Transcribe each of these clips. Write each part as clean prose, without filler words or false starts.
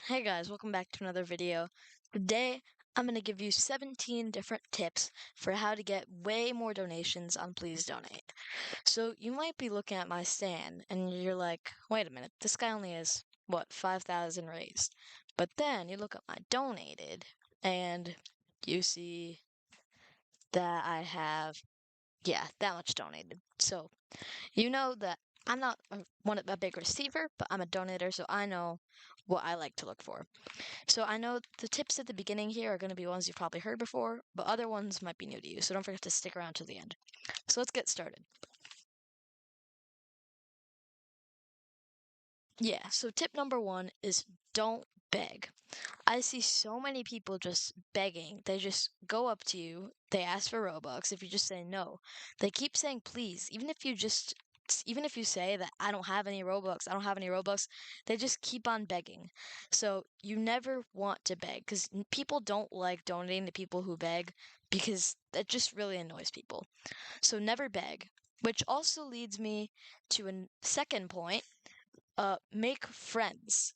Hey guys, welcome back to another video. Today, I'm going to give you 17 different tips for how to get way more donations on Please Donate. So you might be looking at my stand and you're like, wait a minute, this guy only has, what, 5,000 raised. But then you look at my donated and you see that I have, yeah, that much donated. So you know that I'm not a big receiver, but I'm a donator, so I know what I like to look for. So I know the tips at the beginning here are going to be ones you've probably heard before, but other ones might be new to you, so don't forget to stick around to the end. So let's get started. Yeah, so tip number one is don't beg. I see so many people just begging. They just go up to you, they ask for Robux. If you just say no, they keep saying please. Even if you say that I don't have any Robux, I don't have any Robux, they just keep on begging. So you never want to beg because people don't like donating to people who beg because that just really annoys people. So never beg, which also leads me to a second point. Make friends.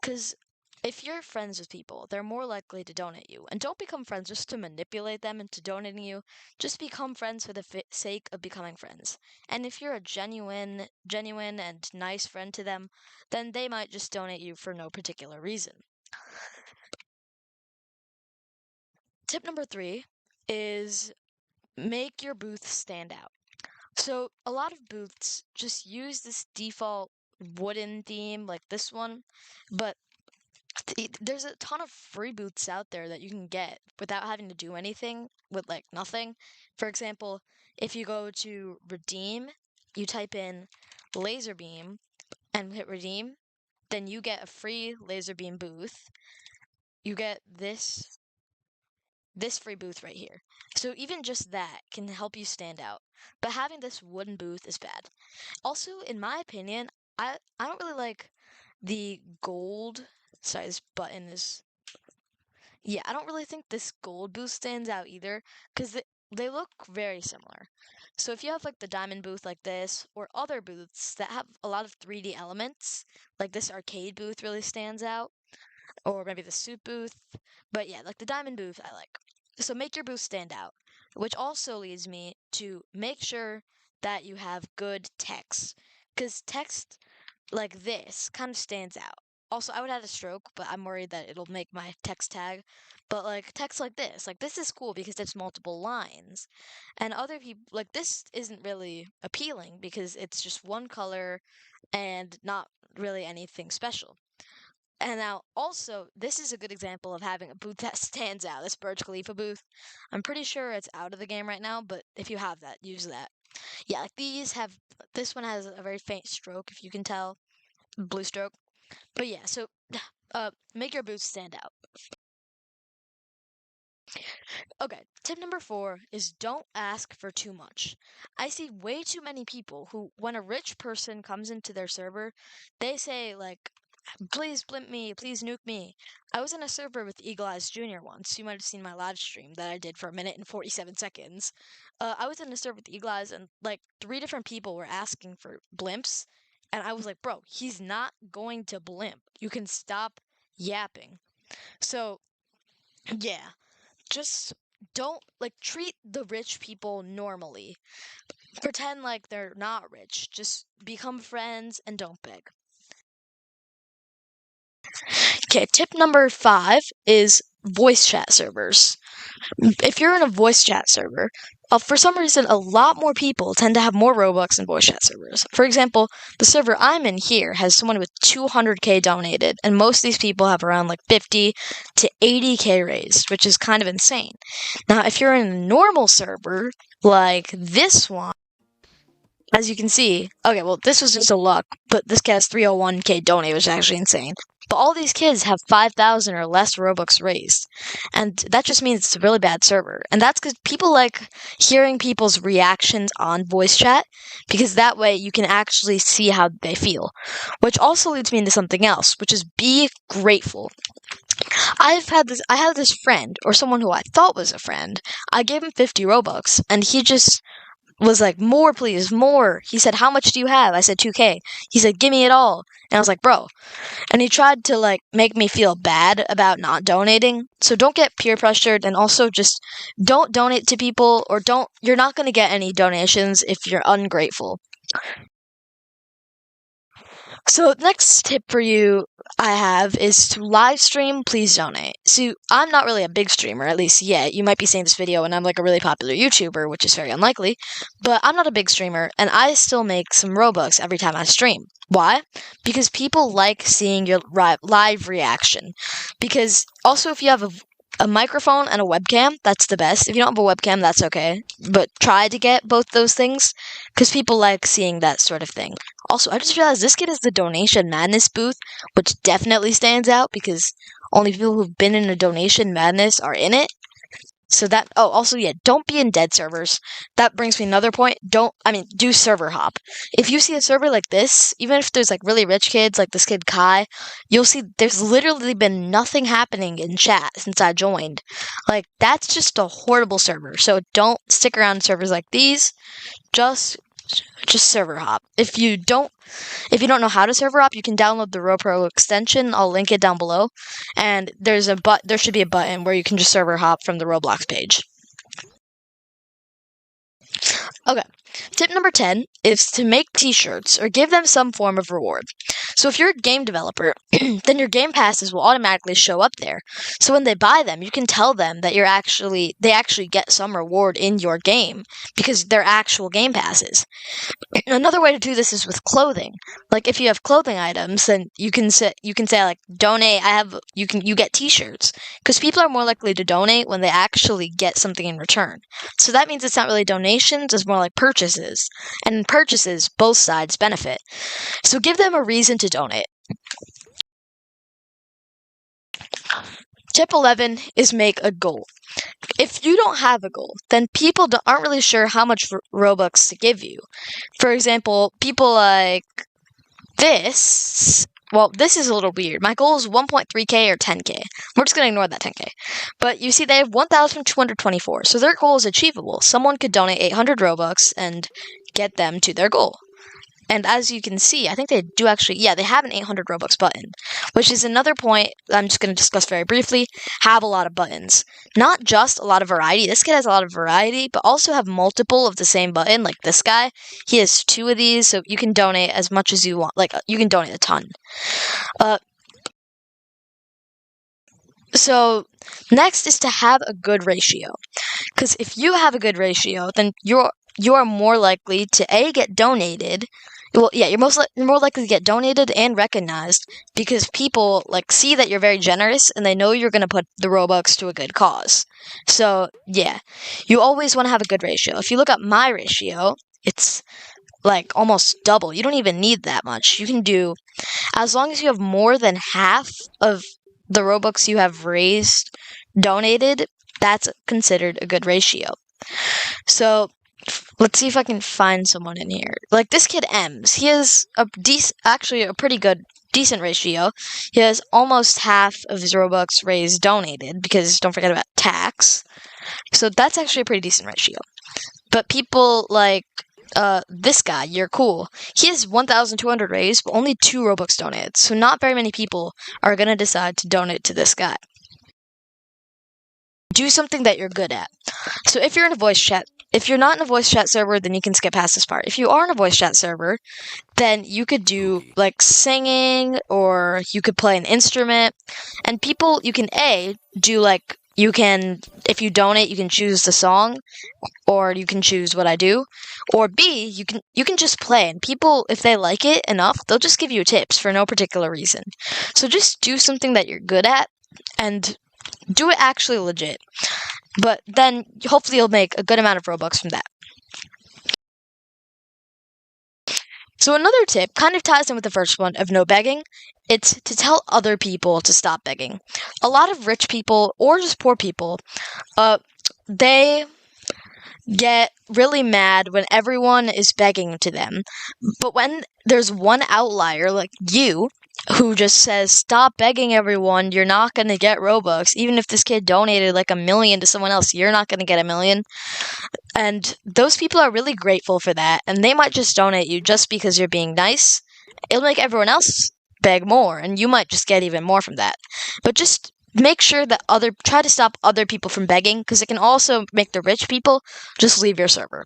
Because if you're friends with people, they're more likely to donate you. And don't become friends just to manipulate them into donating you. Just become friends for the sake of becoming friends. And if you're a genuine and nice friend to them, then they might just donate you for no particular reason. Tip number 3 is make your booth stand out. So a lot of booths just use this default wooden theme like this one, but there's a ton of free booths out there that you can get without having to do anything with like nothing. For example, if you go to redeem, you type in laser beam and hit redeem, then you get a free laser beam booth. You get this free booth right here. So even just that can help you stand out. But having this wooden booth is bad. Also, in my opinion, I don't really like the gold. Sorry, this button is. Yeah, I don't really think this gold booth stands out either because they look very similar. So if you have like the diamond booth like this or other booths that have a lot of 3D elements, like this arcade booth really stands out, or maybe the soup booth. But yeah, like the diamond booth I like. So make your booth stand out, which also leads me to make sure that you have good text because text like this kind of stands out. Also, I would add a stroke, but I'm worried that it'll make my text tag. But like text like this is cool because it's multiple lines. And other people like this isn't really appealing because it's just one color and not really anything special. And now also, this is a good example of having a booth that stands out. This Burj Khalifa booth. I'm pretty sure it's out of the game right now, but if you have that, use that. Yeah, like this one has a very faint stroke if you can tell, blue stroke. But yeah, so make your boots stand out. Okay, tip number 4 is don't ask for too much. I see way too many people who, when a rich person comes into their server, they say like, please blimp me, please nuke me. I was in a server with Eagle Eyes Jr. once. You might have seen my live stream that I did for a minute and 47 seconds. I was in a server with Eagle Eyes and like 3 different people were asking for blimps. And I was like, bro, he's not going to blimp. You can stop yapping. So, yeah, just don't like treat the rich people normally. Pretend like they're not rich. Just become friends and don't beg. Okay, tip number 5 is voice chat servers. If you're in a voice chat server, for some reason, a lot more people tend to have more Robux in voice chat servers. For example, the server I'm in here has someone with 200k donated, and most of these people have around like 50 to 80k raised, which is kind of insane. Now, if you're in a normal server like this one, as you can see, okay, well, this was just a luck, but this guy has 301k donate, which is actually insane. But all these kids have 5,000 or less Robux raised. And that just means it's a really bad server. And that's because people like hearing people's reactions on voice chat, because that way you can actually see how they feel. Which also leads me into something else, which is be grateful. I had this friend, or someone who I thought was a friend. I gave him 50 Robux, and he just was like, more, please, more. He said, how much do you have? I said, 2K. He said, give me it all. And I was like, bro. And he tried to like make me feel bad about not donating. So don't get peer pressured, and also just don't donate to people, or you're not going to get any donations if you're ungrateful. So next tip for you I have is to live stream, please donate. So I'm not really a big streamer, at least yet. You might be seeing this video and I'm like a really popular YouTuber, which is very unlikely, but I'm not a big streamer and I still make some Robux every time I stream. Why? Because people like seeing your live reaction. Because also if you have a microphone and a webcam, that's the best. If you don't have a webcam, that's okay. But try to get both those things, because people like seeing that sort of thing. Also, I just realized this kid is the Donation Madness booth, which definitely stands out because only people who've been in a Donation Madness are in it. So that, oh, also, yeah, don't be in dead servers. That brings me another point. Do server hop. If you see a server like this, even if there's like really rich kids, like this kid Kai, you'll see there's literally been nothing happening in chat since I joined. Like, that's just a horrible server. So don't stick around servers like these. Just server hop. If you don't know how to server hop, you can download the RoPro extension. I'll link it down below. And there should be a button where you can just server hop from the Roblox page. Okay. Tip number 10 is to make t-shirts or give them some form of reward. So if you're a game developer, then your game passes will automatically show up there. So when they buy them, you can tell them that they actually get some reward in your game because they're actual game passes. Another way to do this is with clothing. Like if you have clothing items, then you can say like, donate. You get t-shirts, because people are more likely to donate when they actually get something in return. So that means it's not really donations, it's more like purchases. And in purchases, both sides benefit. So give them a reason to donate. Tip 11 is make a goal. If you don't have a goal, then people aren't really sure how much Robux to give you. For example, people like this. Well, this is a little weird. My goal is 1.3k or 10k. We're just going to ignore that 10k. But you see, they have 1,224. So their goal is achievable. Someone could donate 800 Robux and get them to their goal. And as you can see, I think they do actually, yeah, they have an 800 Robux button, which is another point I'm just going to discuss very briefly. Have a lot of buttons. Not just a lot of variety. This kid has a lot of variety, but also have multiple of the same button, like this guy. He has 2 of these, so you can donate as much as you want. Like, you can donate a ton. So next is to have a good ratio. Because if you have a good ratio, then you are more likely to get donated. Well, yeah, you're more likely to get donated and recognized because people like see that you're very generous and they know you're going to put the Robux to a good cause. So, yeah, you always want to have a good ratio. If you look at my ratio, it's like almost double. You don't even need that much. You can do, as long as you have more than half of the Robux you have raised donated, that's considered a good ratio. So let's see if I can find someone in here. Like this kid Ems, he has actually a pretty good, decent ratio. He has almost half of his Robux raised donated, because don't forget about tax. So that's actually a pretty decent ratio. But people like this guy, You're Cool, he has 1,200 raised, but only 2 Robux donated. So not very many people are going to decide to donate to this guy. Do something that you're good at. So if you're in a voice chat, if you're not in a voice chat server, then you can skip past this part. If you are in a voice chat server, then you could do like singing, or you could play an instrument. And people, you can do like, if you donate, you can choose the song, or you can choose what I do, or B, you can just play, and people, if they like it enough, they'll just give you tips for no particular reason. So just do something that you're good at, and do it actually legit. But then, hopefully you'll make a good amount of Robux from that. So another tip kind of ties in with the first one of no begging. It's to tell other people to stop begging. A lot of rich people, or just poor people, they get really mad when everyone is begging to them. But when there's one outlier like you who just says, stop begging everyone, you're not going to get Robux. Even if this kid donated like 1 million to someone else, you're not going to get 1 million. And those people are really grateful for that. And they might just donate you just because you're being nice. It'll make everyone else beg more, and you might just get even more from that. But just make sure that try to stop other people from begging, because it can also make the rich people just leave your server.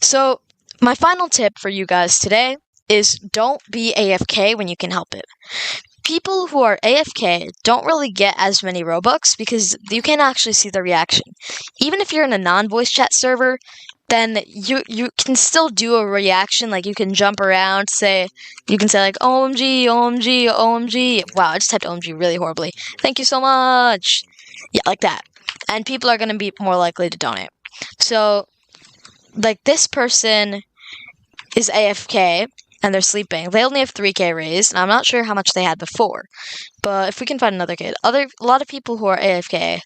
So, my final tip for you guys today is don't be AFK when you can help it. People who are AFK don't really get as many Robux because you can't actually see the reaction. Even if you're in a non-voice chat server, then you can still do a reaction, like you can jump around, you can say like OMG, OMG, OMG. Wow, I just typed OMG really horribly. Thank you so much. Yeah, like that. And people are going to be more likely to donate. So, like this person is AFK and they're sleeping. They only have 3k raised, and I'm not sure how much they had before. But if we can find another kid. A lot of people who are AFK,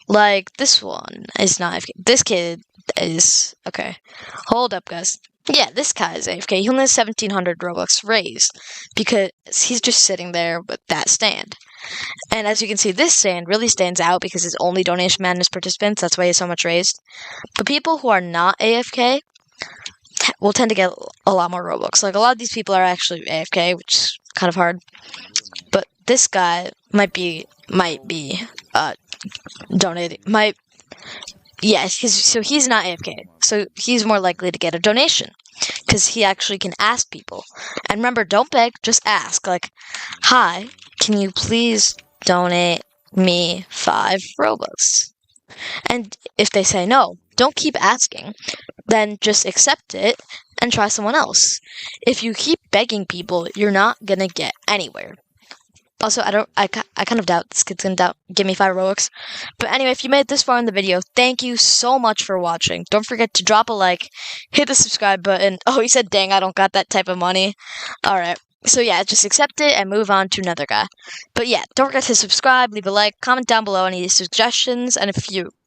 like this one is not AFK. This kid is okay. Hold up, guys. Yeah, this guy is AFK. He only has 1700 Robux raised because he's just sitting there with that stand. And as you can see, this stand really stands out because it's only Donation Madness participants. That's why he has so much raised. But people who are not AFK will tend to get a lot more Robux. Like, a lot of these people are actually AFK, which is kind of hard. But this guy might be donating. So he's not AFK. So he's more likely to get a donation because he actually can ask people. And remember, don't beg, just ask. Like, hi, can you please donate me 5 Robux? And if they say no, don't keep asking. Then just accept it and try someone else. If you keep begging people, you're not gonna get anywhere. Also, I kind of doubt this kid's gonna give me 5 Robux. But anyway, if you made it this far in the video, thank you so much for watching. Don't forget to drop a like, hit the subscribe button. Oh, he said, dang, I don't got that type of money. Alright. So yeah, just accept it and move on to another guy. But yeah, don't forget to subscribe, leave a like, comment down below any suggestions, and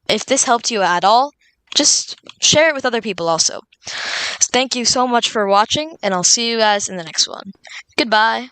if this helped you at all, just share it with other people also. Thank you so much for watching, and I'll see you guys in the next one. Goodbye.